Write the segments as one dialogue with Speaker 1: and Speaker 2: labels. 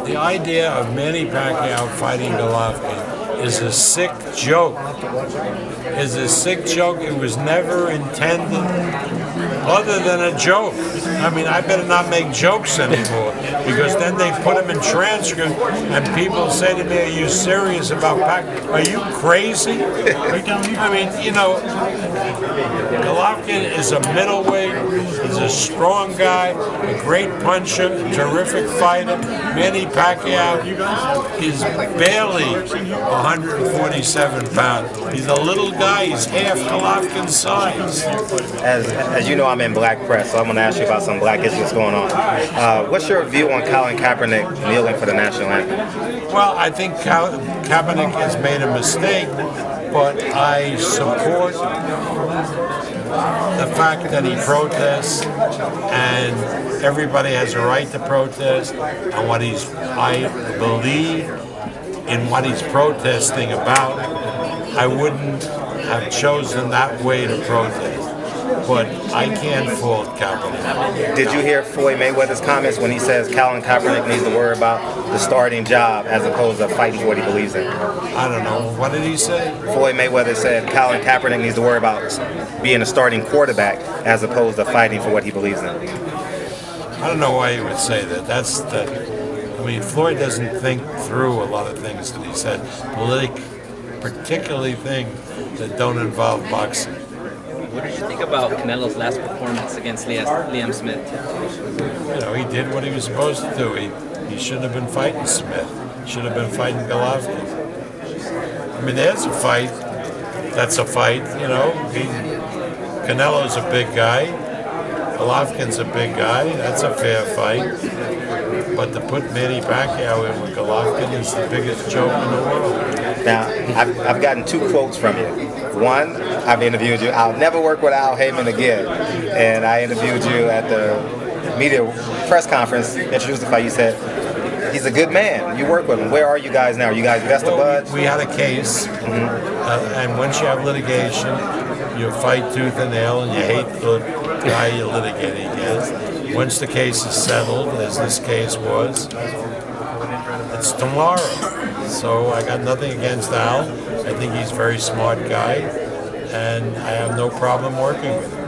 Speaker 1: The idea of Manny Pacquiao fighting Golovkin is a sick joke. Is a sick joke. It was never intended other than a joke. I mean, I better not make jokes anymore because then they put them in transcript and people say to me, "Are you serious about Pacquiao? Are you crazy?" I mean, you know, Golovkin is a middleweight. He's a strong guy, a great puncher, terrific fighter. Manny Pacquiao is barely 147 pounds. He's a little guy. He's half Golovkin's size.
Speaker 2: As you know, I'm in black press, so I'm going to ask you about some black issues going on. What's your view on Colin Kaepernick kneeling for the national anthem?
Speaker 1: Well, I think Kaepernick has made a mistake, but I support the fact that he protests, and everybody has a right to protest. And I believe in what he's protesting about. I wouldn't have chosen that way to protest, but I can't fault Kaepernick.
Speaker 2: Did you hear Floyd Mayweather's comments when he says Colin Kaepernick needs to worry about the starting job as opposed to fighting for what he believes in?
Speaker 1: I don't know. What did he say?
Speaker 2: Floyd Mayweather said Colin Kaepernick needs to worry about being a starting quarterback as opposed to fighting for what he believes in.
Speaker 1: I don't know why he would say that. I mean, Floyd doesn't think through a lot of things that he said, particularly things that don't involve boxing.
Speaker 3: What did you think about Canelo's last performance against Liam Smith?
Speaker 1: You know, he did what he was supposed to do. He shouldn't have been fighting Smith. He should have been fighting Golovkin. I mean, there's a fight. That's a fight, you know. Canelo's a big guy. Golovkin's a big guy. That's a fair fight. But to put Manny Pacquiao in with Golovkin is the biggest joke in the world.
Speaker 2: Now, I've gotten two quotes from you. One, I've interviewed you. I'll never work with Al Heyman again. And I interviewed you at the media press conference, introduced the fight. You said, he's a good man. You work with him. Where are you guys now? Are you guys best of buds?
Speaker 1: We had a case, and once you have litigation, you fight tooth and nail, and you hate the guy you're litigating against. Once the case is settled, as this case was, it's tomorrow. So I got nothing against Al. I think he's a very smart guy, and I have no problem working with him.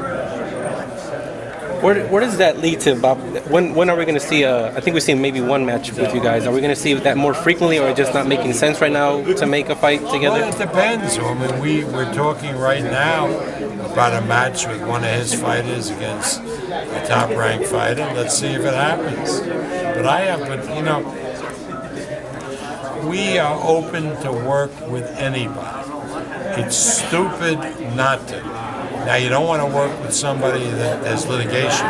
Speaker 4: Where does that lead to, Bob? When are we going to see I think we've seen maybe one match with you guys. Are we going to see that more frequently, or just not making sense right now to make a fight together?
Speaker 1: Well, it depends. I mean, we're talking right now about a match with one of his fighters against a top-ranked fighter. Let's see if it happens. But you know, we are open to work with anybody. It's stupid not to. Now, you don't want to work with somebody that there's litigation,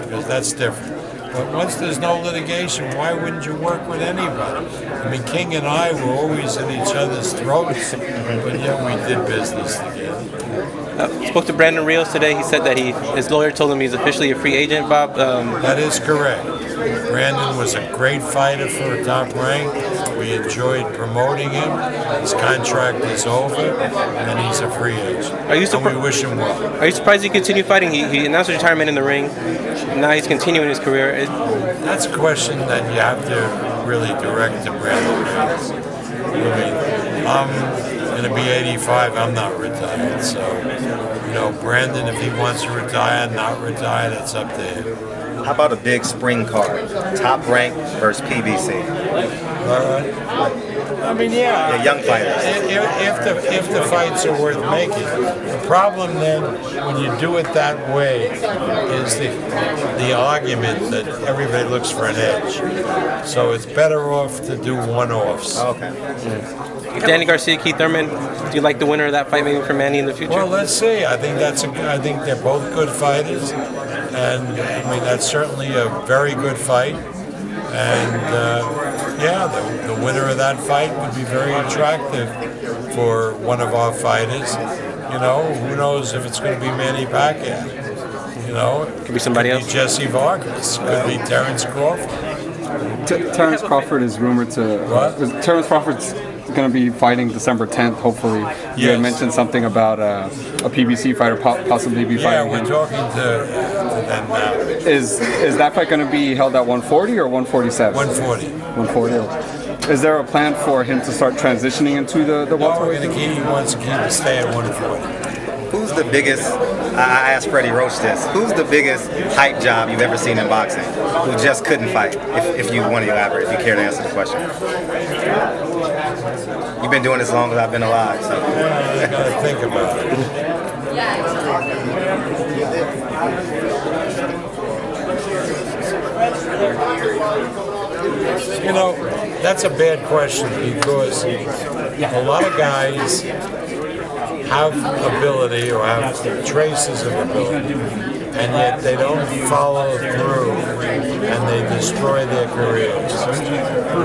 Speaker 1: because that's different. But once there's no litigation, why wouldn't you work with anybody? I mean, King and I were always at each other's throats, but yet we did business together.
Speaker 4: Spoke to Brandon Rios today. He said that his lawyer told him he's officially a free agent, Bob.
Speaker 1: That is correct. Brandon was a great fighter for a top rank. We enjoyed promoting him. His contract is over, and he's a free agent. And we wish him well.
Speaker 4: Are you surprised he continued fighting? He announced retirement in the ring. Now he's continuing his career.
Speaker 1: That's a question that you have to really direct to Brandon Rios. I mean, I'm going to be 85. I'm not retired. So, you know, Brandon, if he wants to retire, not retire, that's up to him.
Speaker 2: How about a big spring card? Top rank versus PBC.
Speaker 1: I mean, yeah.
Speaker 2: Young fighters.
Speaker 1: If the fights are worth making. The problem then, when you do it that way, is the argument that everybody looks for an edge. So it's better off to do one-offs.
Speaker 2: Okay.
Speaker 4: Danny Garcia, Keith Thurman. Do you like the winner of that fight maybe for Manny in the future?
Speaker 1: Well, let's see. I think they're both good fighters, and I mean that's certainly a very good fight. And the winner of that fight would be very attractive for one of our fighters. You know, who knows if it's going to be Manny Pacquiao? You know,
Speaker 4: could be somebody else.
Speaker 1: Jesse Vargas. Could be Terrence Crawford.
Speaker 5: Terrence Crawford is rumored to. Terrence Crawford's going to be fighting December 10th, hopefully. You had mentioned something about a PBC fighter possibly be fighting him.
Speaker 1: Yeah, we're talking to than
Speaker 5: Is that fight going to be held at 140 or 147?
Speaker 1: 140.
Speaker 5: 140. Is there a plan for him to start transitioning into the
Speaker 1: No,
Speaker 5: welterweight?
Speaker 1: he wants to stay at 140.
Speaker 2: Who's the biggest, I asked Freddie Roach this, who's the biggest hype job you've ever seen in boxing who just couldn't fight? If you want to elaborate, if you care to answer the question. You've been doing this long as I've been alive, so.
Speaker 1: I gotta think about it. You know, that's a bad question because a lot of guys have ability or have traces of ability, and yet they don't follow through and they destroy their careers.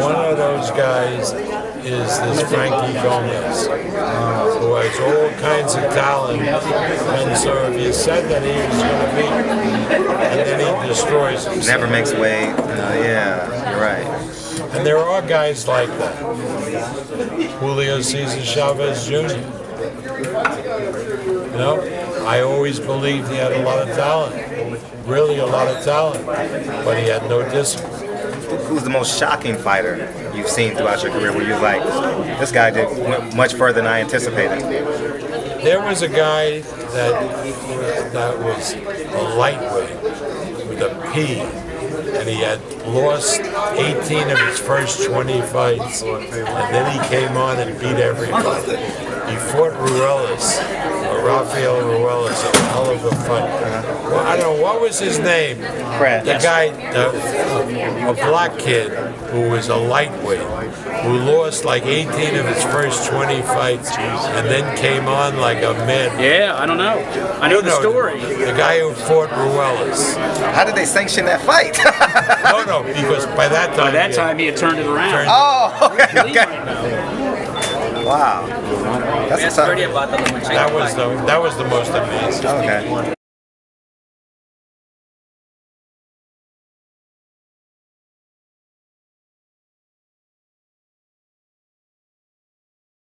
Speaker 1: One of those guys is this Frankie Gomez, who has all kinds of talent, and so if you said that he was going to beat, and then he destroys himself.
Speaker 2: Never makes weight. Yeah, you're right.
Speaker 1: And there are guys like that. Julio Cesar Chavez Jr. You know, I always believed he had a lot of talent, really a lot of talent, but he had no discipline.
Speaker 2: Who's the most shocking fighter you've seen throughout your career where you're like, this guy went much further than I anticipated?
Speaker 1: There was a guy that was a lightweight with a P, and he had lost 18 of his first 20 fights, and then he came on and beat everybody. He fought Rafael Ruelas, a hell of a fight. Well, I don't know, what was his name?
Speaker 2: Fred.
Speaker 1: The guy, a black kid who was a lightweight, who lost like 18 of his first 20 fights, and then came on like a mad.
Speaker 6: Yeah, I don't know. I know the story.
Speaker 1: The guy who fought Ruelas.
Speaker 2: How did they sanction that fight?
Speaker 1: No, because by that time.
Speaker 6: By that time, he had turned it around.
Speaker 2: Oh, okay,
Speaker 6: Leave
Speaker 2: okay.
Speaker 6: right now.
Speaker 2: Wow. That's
Speaker 3: Ask
Speaker 2: a tough.
Speaker 3: Freddie about the Lomachenko
Speaker 1: That was
Speaker 3: fight.
Speaker 1: that was the most amazing.
Speaker 2: Okay.